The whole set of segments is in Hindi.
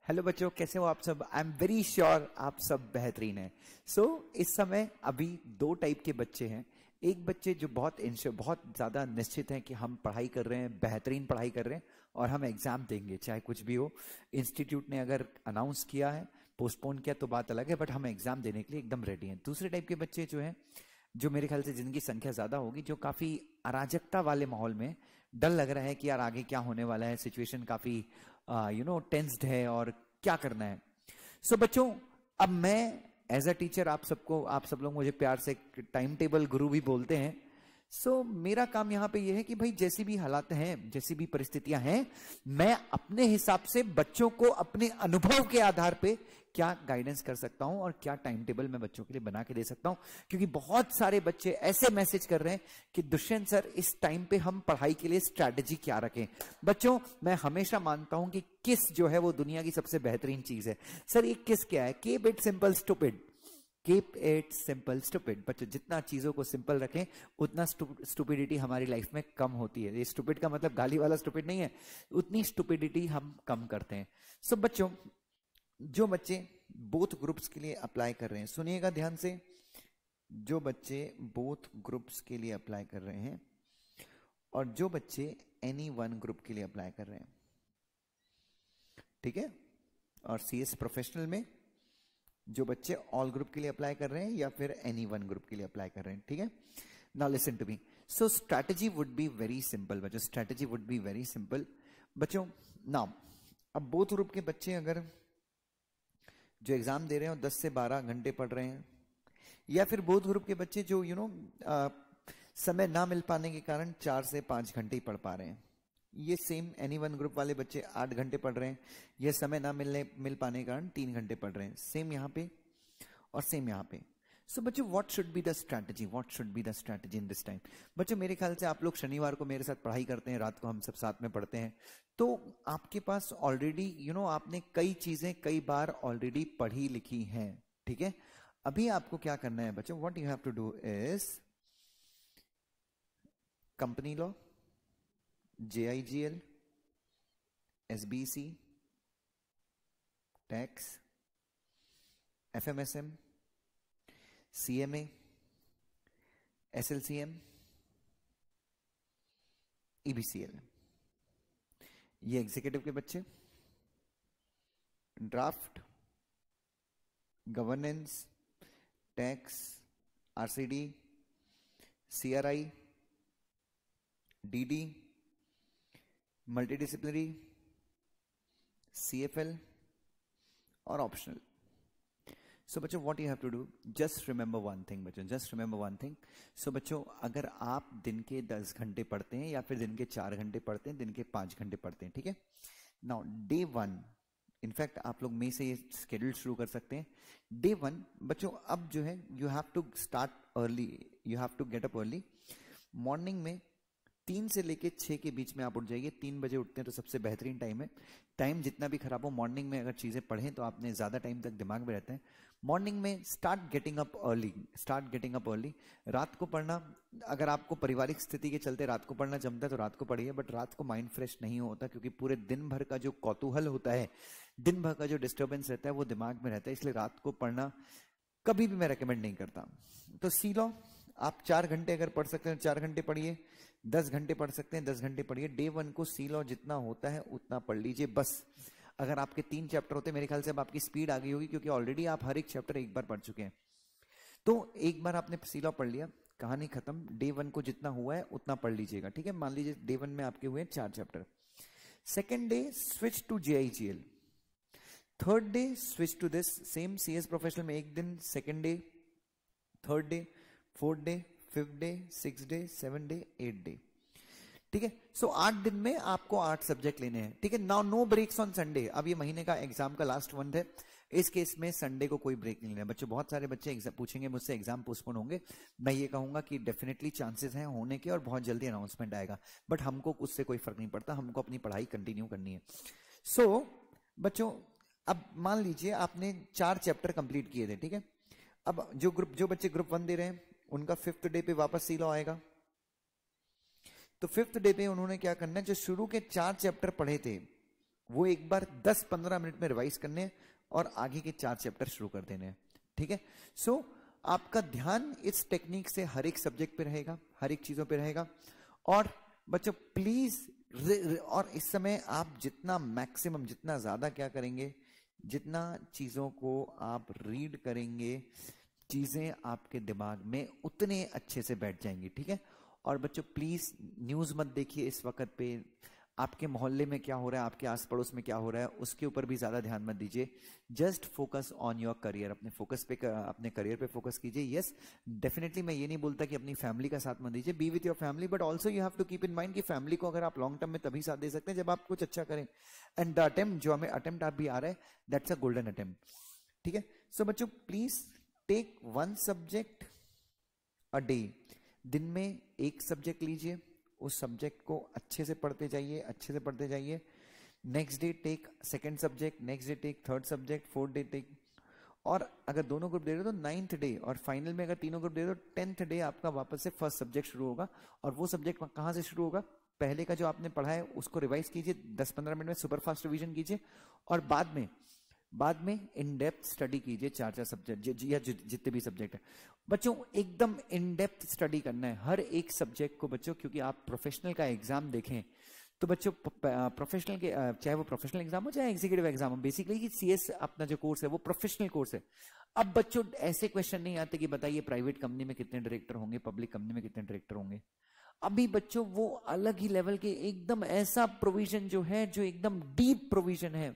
हेलो बच्चों, कैसे हो आप सब? आई एम वेरी श्योर आप सब बेहतरीन हैं। इस समय अभी दो टाइप के बच्चे हैं। एक बच्चे जो बहुत ज्यादा निश्चित हैं कि हम पढ़ाई कर रहे हैं, बेहतरीन पढ़ाई कर रहे हैं और हम एग्जाम देंगे चाहे कुछ भी हो। इंस्टीट्यूट ने अगर अनाउंस किया है, पोस्टपोन किया तो बात अलग है, बट हम एग्जाम देने के लिए एकदम रेडी हैं। दूसरे टाइप के बच्चे जो हैं, जो मेरे ख्याल से जिनकी संख्या ज्यादा होगी, जो काफी अराजकता वाले माहौल में डर लग रहा है कि यार आगे क्या होने वाला है, सिचुएशन काफी टेंस्ड है और क्या करना है। बच्चों, अब मैं एज अ टीचर आप सब लोग मुझे प्यार से टाइम टेबल गुरु भी बोलते हैं। मेरा काम यहां पे ये है कि भाई जैसी भी हालात हैं, जैसी भी परिस्थितियां हैं, मैं अपने हिसाब से बच्चों को अपने अनुभव के आधार पे क्या गाइडेंस कर सकता हूं और क्या टाइम टेबल मैं बच्चों के लिए बना के दे सकता हूं। क्योंकि बहुत सारे बच्चे ऐसे मैसेज कर रहे हैं कि दुष्यंत सर, इस टाइम पे हम पढ़ाई के लिए स्ट्रैटेजी क्या रखें। बच्चों, मैं हमेशा मानता हूं कि किस जो है वो दुनिया की सबसे बेहतरीन चीज है। सर, ये किस क्या है? Keep it simple stupid. Keep it simple stupid. बच्चों, जितना चीजों को सिंपल रखें उतना स्टूपिडिटी हमारी लाइफ में कम होती है। ये स्टूपिड का मतलब गाली वाला स्टूपिड नहीं है, उतनी स्टूपिडिटी हम कम करते हैं। बच्चों, जो बच्चे बोथ ग्रुप्स के लिए अप्लाई कर रहे हैं, सुनिएगा ध्यान से। जो बच्चे बोथ ग्रुप्स के लिए अप्लाई कर रहे हैं और जो बच्चे एनी वन ग्रुप के लिए अप्लाई कर रहे हैं, ठीक है, और सीएस प्रोफेशनल में जो बच्चे ऑल ग्रुप के लिए अप्लाई कर रहे हैं या फिर एनी वन ग्रुप के लिए अप्लाई कर रहे हैं, ठीक है। Now listen to me. Strategy would be very simple बच्चों, strategy would be very simple बच्चों। नाउ अब बोथ ग्रुप के बच्चे अगर जो एग्जाम दे रहे हैं 10 से 12 घंटे पढ़ रहे हैं, या फिर बोथ ग्रुप के बच्चे जो समय ना मिल पाने के कारण 4 से 5 घंटे ही पढ़ पा रहे हैं, ये सेम एनी वन ग्रुप वाले बच्चे 8 घंटे पढ़ रहे हैं, ये समय ना मिल पाने के कारण 3 घंटे पढ़ रहे हैं, सेम यहां पे और सेम यहां पे। बच्चों, what should be the strategy? What should be the strategy in this time? बच्चों, मेरे ख्याल से आप लोग शनिवार को मेरे साथ पढ़ाई करते हैं, रात को हम सब साथ में पढ़ते हैं, तो आपके पास ऑलरेडी आपने कई चीजें कई बार ऑलरेडी पढ़ी लिखी हैं, ठीक है। अभी आपको क्या करना है बच्चों? What you have to do is company law, JIGL, SBC, tax, FMSM, CMA, SLCM, EBCL, ये एग्जीक्यूटिव के बच्चे। Draft, governance, tax, RCD, CRI, DD, multidisciplinary, CFL और ऑप्शनल। बच्चों, what you have to do, just remember one thing बच्चों, जस्ट रिमेंबर वन थिंग। बच्चों, अगर आप दिन के 10 घंटे पढ़ते हैं या फिर दिन के 4 घंटे पढ़ते हैं, दिन के 5 घंटे पढ़ते हैं, ठीक है। नाउ डे 1, इनफैक्ट आप लोग मई से ये शेड्यूल शुरू कर सकते हैं। डे 1 बच्चों, अब जो है you have to start early, you have to get up early. Morning में 3 से लेके 6 के बीच में आप उठ जाइए। 3 बजे उठते हैं तो सबसे बेहतरीन टाइम है। टाइम जितना भी खराब हो, मॉर्निंग में अगर चीजें पढ़ें तो आपने ज्यादा टाइम तक दिमाग में रहते हैं। मॉर्निंग में start getting up early, start getting up early. रात को पढ़ना, अगर आपको पारिवारिक स्थिति के चलते रात को पढ़ना जमता है तो रात को पढ़िए, बट रात को माइंड फ्रेश नहीं होता, क्योंकि पूरे दिन भर का जो कौतूहल होता है, दिन भर का जो डिस्टर्बेंस रहता है वो दिमाग में रहता है, इसलिए रात को पढ़ना कभी भी मैं रेकमेंड नहीं करता। तो सी लो, आप 4 घंटे अगर पढ़ सकते हैं 4 घंटे पढ़िए, 10 घंटे पढ़ सकते हैं 10 घंटे पढ़िए। डे 1 को सी लो जितना होता है उतना पढ़ लीजिए बस। अगर आपके 3 चैप्टर होते, मेरे ख्याल से अब आपकी स्पीड आ गई होगी, क्योंकि ऑलरेडी आप हर एक चैप्टर एक बार पढ़ चुके हैं। तो एक बार आपने सी लो पढ़ लिया, कहानी खत्म। डे 1 को जितना हुआ है उतना पढ़ लीजिएगा, ठीक है। मान लीजिए डे 1 में आपके हुए 4 chapter. Second day switch to JIGL। Third day switch to this same CS professional में 1 दिन। Second day, third day, fourth day, fifth day, 6 day, 7 day, 8 day, ठीक है। 8 दिन में आपको 8 सब्जेक्ट लेने हैं, ठीक है। Now no breaks on Sunday. अब ये महीने का एग्जाम का लास्ट मंथ है, इस केस में संडे को कोई ब्रेक नहीं लेना है बच्चों। बहुत सारे बच्चे पूछेंगे मुझसे एग्जाम पोस्टपोन होंगे, मैं ये कहूंगा कि डेफिनेटली चांसेस हैं होने के और बहुत जल्दी अनाउंसमेंट आएगा, बट हमको उससे कोई फर्क नहीं पड़ता, हमको अपनी पढ़ाई कंटिन्यू करनी है। बच्चों, अब मान लीजिए आपने 4 चैप्टर कंप्लीट किए थे, ठीक है। अब जो बच्चे ग्रुप 1 दे रहे हैं उनका 5th डे पे वापस सी लो आएगा। तो 5th डे पे उन्होंने क्या करना है, जो शुरू के 4 चैप्टर पढ़े थे वो एक बार 10-15 मिनट में रिवाइज करने हैं और आगे के 4 चैप्टर शुरू कर देने हैं, ठीक है। सो आपका ध्यान इस टेक्निक से हर एक सब्जेक्ट पे रहेगा, हर एक चीजों पे रहेगा। और बच्चों प्लीज, और इस समय आप जितना मैक्सिमम, जितना ज्यादा क्या करेंगे, जितना चीजों को आप रीड करेंगे, चीजें आपके दिमाग में उतने अच्छे से बैठ जाएंगी, ठीक है। और बच्चों प्लीज न्यूज मत देखिए इस वक्त पे, आपके मोहल्ले में क्या हो रहा है, आपके आस पड़ोस में क्या हो रहा है, उसके ऊपर भी ज्यादा ध्यान मत दीजिए। Just focus on your career, अपने फोकस पे, अपने करियर पे फोकस कीजिए। यस डेफिनेटली मैं ये नहीं बोलता कि अपनी फैमिली का साथ मत दीजिए, be with your family, but also you have to keep in mind कि फैमिली को अगर आप लॉन्ग टर्म में तभी साथ दे सकते हैं जब आप कुछ अच्छा करें। एंड द अटेम्प्ट, जो हमें अटेम्प्ट आप भी आ रहा है, दैट्स अ गोल्डन अटेम्प्ट, ठीक है। सो बच्चों please take 1 subject a day, दिन में 1 सब्जेक्ट लीजिए, उस सब्जेक्ट को अच्छे से पढ़ते जाइए, अच्छे से पढ़ते जाइए। Next day take 2nd subject, next day take 3rd subject, 4th day take, और अगर दोनों ग्रुप दे रहे हो तो 9th डे, और फाइनल में अगर तीनों ग्रुप दे रहे हो तो 10th डे आपका वापस से 1st सब्जेक्ट शुरू होगा। और वो सब्जेक्ट कहाँ से शुरू होगा, पहले का जो आपने पढ़ा है उसको रिवाइज कीजिए 10-15 मिनट में, सुपर फास्ट रिवीजन कीजिए, और बाद में इन डेप्थ स्टडी कीजिए 4 सब्जेक्ट या जितने भी सब्जेक्ट है। बच्चों एकदम इन डेप्थ स्टडी करना है हर एक सब्जेक्ट को बच्चों, क्योंकि आप प्रोफेशनल का एग्जाम देखें तो बच्चों प्रोफेशनल के, चाहे वो प्रोफेशनल एग्जाम हो चाहे एग्जीक्यूटिव एग्जाम हो, बेसिकली कि सीएस अपना जो कोर्स है वो प्रोफेशनल कोर्स है। अब बच्चों ऐसे क्वेश्चन नहीं आते कि बताइए प्राइवेट कंपनी में कितने डायरेक्टर होंगे, पब्लिक कंपनी में कितने डायरेक्टर होंगे। अभी बच्चों वो अलग ही लेवल के, एकदम ऐसा प्रोविजन जो है, जो एकदम डीप प्रोविजन है,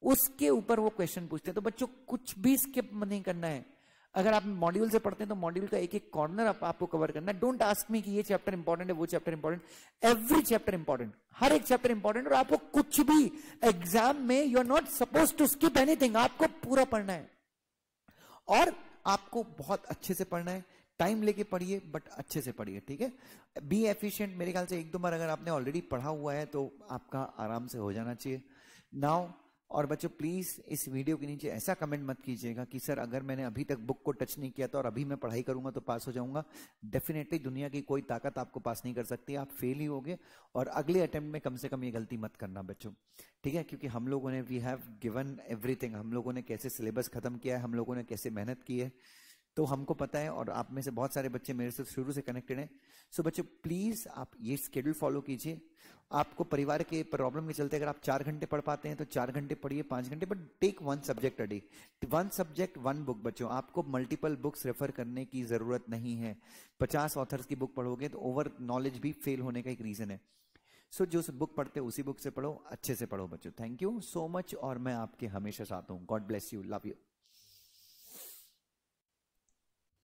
उसके ऊपर वो क्वेश्चन पूछते हैं। तो बच्चों कुछ भी स्किप नहीं करना है। अगर आप मॉड्यूल से पढ़ते हैं तो मॉड्यूल का एक एक कॉर्नर आपको कवर करना है। डोंट आस्क मी कि ये चैप्टर इंपॉर्टेंट है, वो chapter important, every chapter important, हर एक चैप्टर इंपॉर्टेंट। और आपको कुछ भी एग्जाम में you are not suppose to skip anything, आपको पूरा पढ़ना है और आपको बहुत अच्छे से पढ़ना है। टाइम लेके पढ़िए बट अच्छे से पढ़िए, ठीक है। Be efficient. मेरे ख्याल से 1-2 बार अगर आपने ऑलरेडी पढ़ा हुआ है तो आपका आराम से हो जाना चाहिए नाउ। और बच्चों प्लीज इस वीडियो के नीचे ऐसा कमेंट मत कीजिएगा कि सर अगर मैंने अभी तक बुक को टच नहीं किया था और अभी मैं पढ़ाई करूंगा तो पास हो जाऊंगा। डेफिनेटली दुनिया की कोई ताकत आपको पास नहीं कर सकती, आप फेल ही होगे। और अगले अटेम्प्ट में कम से कम ये गलती मत करना बच्चों, ठीक है। क्योंकि हम लोगों ने, वी हैव गिवन एवरीथिंग, हम लोगों ने कैसे सिलेबस खत्म किया है, हम लोगों ने कैसे मेहनत की है, तो हमको पता है। और आप में से बहुत सारे बच्चे मेरे से शुरू से कनेक्टेड हैं। सो बच्चों प्लीज आप ये शेड्यूल फॉलो कीजिए। आपको परिवार के प्रॉब्लम के चलते अगर आप 4 घंटे पढ़ पाते हैं तो 4 घंटे पढ़िए, 5 घंटे, but take 1 subject a day, 1 subject 1 book. बच्चों आपको मल्टीपल बुक्स रेफर करने की जरूरत नहीं है। 50 ऑथर्स की बुक पढ़ोगे तो ओवर नॉलेज भी फेल होने का एक रीजन है। सो जो बुक पढ़ते हो उसी बुक से पढ़ो, अच्छे से पढ़ो बच्चों। थैंक यू सो मच, और मैं आपके हमेशा साथ हूं। God bless you, love you.